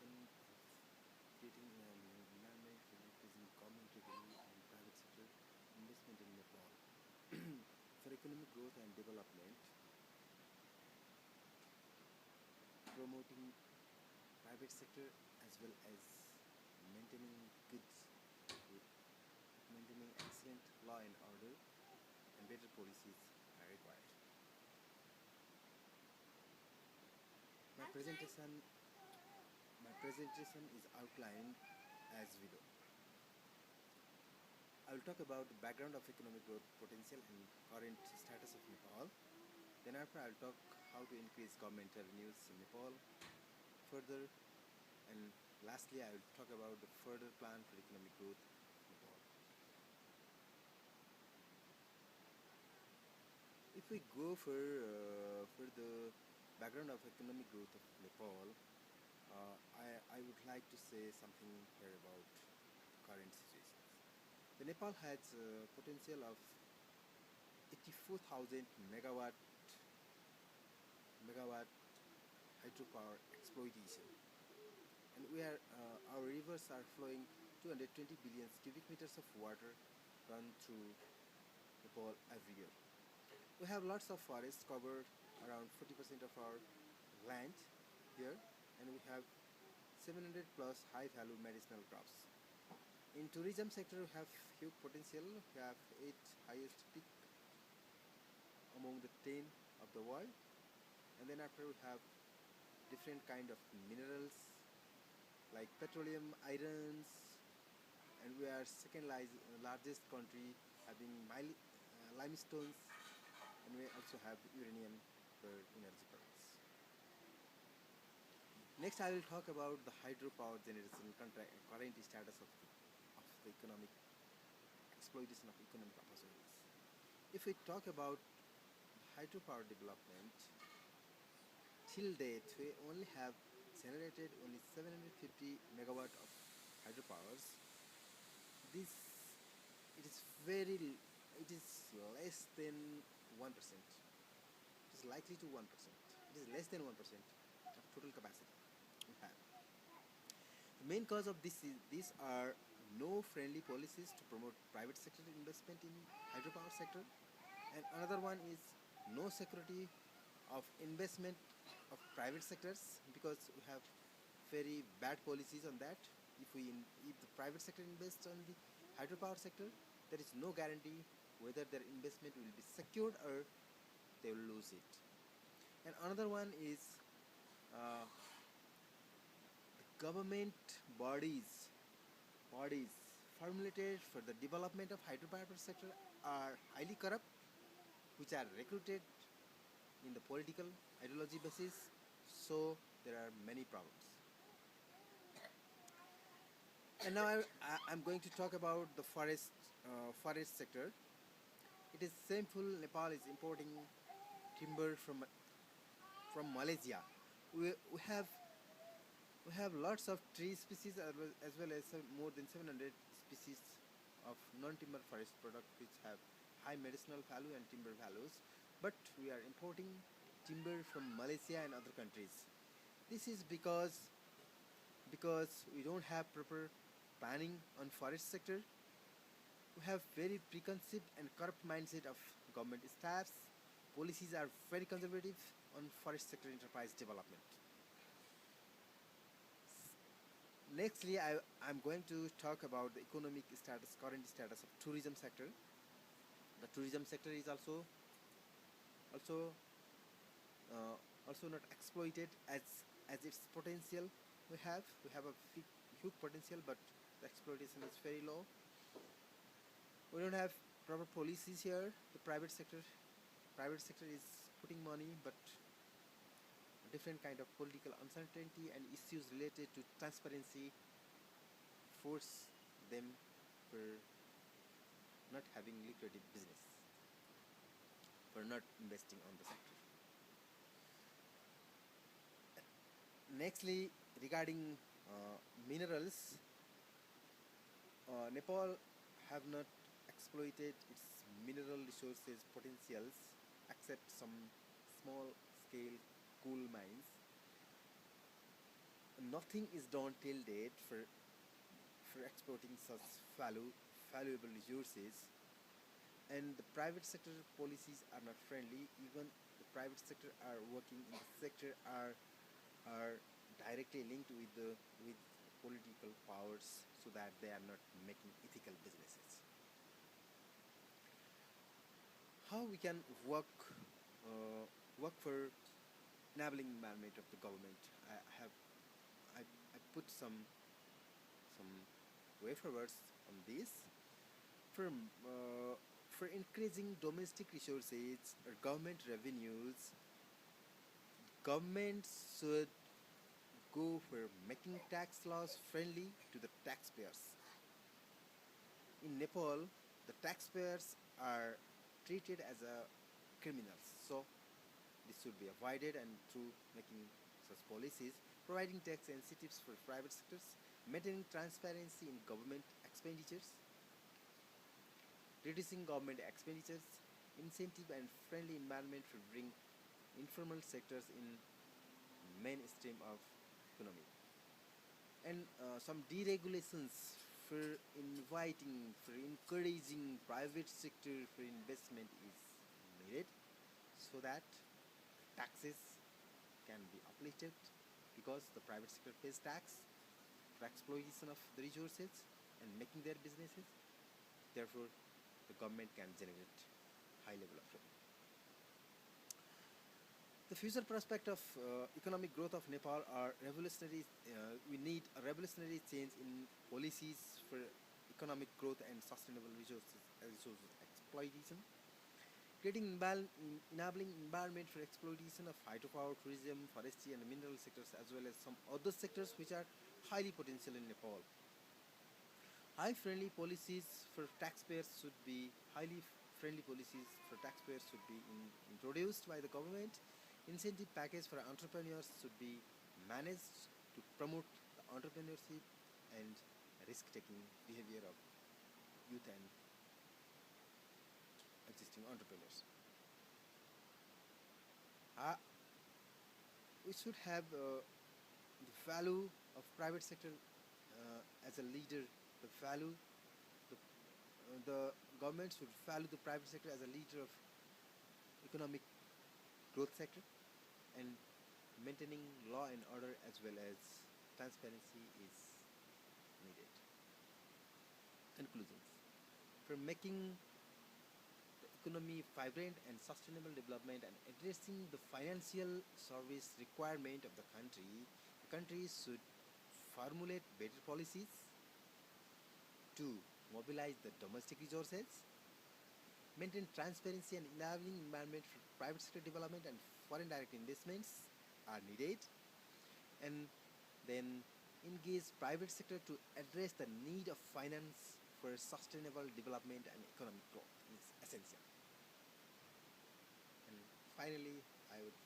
of creating an environment for increasing government revenue and private sector investment in Nepal. For economic growth and development, promoting private sector as well as maintaining good, maintaining excellent law and order and better policies are required. My presentation, my presentation is outlined as below. I will talk about the background of economic growth potential and current status of Nepal. Then after I will talk how to increase government revenues in Nepal further, and lastly I will talk about the further plan for economic growth of Nepal. If we go for the background of economic growth of Nepal, I would like to say something here about current situations. The Nepal has a potential of 84,000 megawatt hydropower exploitation, and our rivers are flowing 220 billion cubic meters of water run through Nepal every year. We have lots of forests covered around 40% of our land here, and we have 700 plus high value medicinal crops. In tourism sector, we have huge potential. We have 8 highest peak among the 10 of the world, and then after we have different kind of minerals like petroleum, irons, and we are second largest country having limestones, and we also have uranium for energy products. Next, I will talk about the hydropower generation current status of the economic exploitation of economic opportunities. If we talk about hydropower development, till date we only have generated only 750 megawatt of hydropowers. This it is less than 1%. It is likely to 1%. It is less than 1% of total capacity we have. The main cause of this is these are no friendly policies to promote private sector investment in hydropower sector, and another one is no security of investment of private sectors, because we have very bad policies on that. If the private sector invests on the hydropower sector, there is no guarantee whether their investment will be secured or they will lose it. And another one is uh, government bodies formulated for the development of hydropower sector are highly corrupt, which are recruited in the political ideology basis. So there are many problems. And now I'm going to talk about the forest sector. It is shameful. Nepal is importing timber from Malaysia. We have we have lots of tree species as well as more than 700 species of non-timber forest products which have high medicinal value and timber values, but we are importing timber from Malaysia and other countries. This is because we don't have proper planning on forest sector. We have very preconceived and corrupt mindset of government staffs. Policies are very conservative on forest sector enterprise development. Nextly, I'm going to talk about the current status of tourism sector. The tourism sector is also also not exploited as its potential. We have a huge potential, but the exploitation is very low. We don't have proper policies here. The private sector is putting money, but different kind of political uncertainty and issues related to transparency force them for not having lucrative business, for not investing on the sector. Nextly, regarding minerals, Nepal have not exploited its mineral resources potentials except some small scale coal mines. nothing is done till date for exporting such valuable resources, and the private sector policies are not friendly. Even the private sector are working in the sector are directly linked with political powers, so that they are not making ethical businesses. How we can work for enabling environment of the government? I put some way forwards on this. For for increasing domestic resources or government revenues, governments should go for making tax laws friendly to the taxpayers. In Nepal, the taxpayers are treated as a criminals, so this should be avoided, and through making such policies, providing tax incentives for private sectors, maintaining transparency in government expenditures, reducing government expenditures, incentive and friendly environment should bring informal sectors in mainstream of economy. And some deregulations for encouraging private sector for investment is needed, so that taxes can be uplifted, because the private sector pays tax for exploitation of the resources and making their businesses. Therefore, the government can generate high level of revenue. The future prospect of economic growth of Nepal are revolutionary. We need a revolutionary change in policies for economic growth and sustainable resources exploitation. Creating enabling environment for exploitation of hydropower, tourism, forestry, and mineral sectors, as well as some other sectors which are highly potential in Nepal. High friendly policies for taxpayers should be highly friendly policies for taxpayers should be introduced by the government. Incentive package for entrepreneurs should be managed to promote the entrepreneurship and risk-taking behavior of youth and existing entrepreneurs. Uh, we should have the value of private sector as a leader. The government should value the private sector as a leader of economic growth sector, and maintaining law and order as well as transparency is needed. Conclusions. For making the economy vibrant and sustainable development and addressing the financial service requirement of the country should formulate better policies to mobilize the domestic resources, maintain transparency and enabling environment for private sector development, and foreign direct investments are needed, and then engage private sector to address the need of finance for sustainable development and economic growth is essential. And finally, I would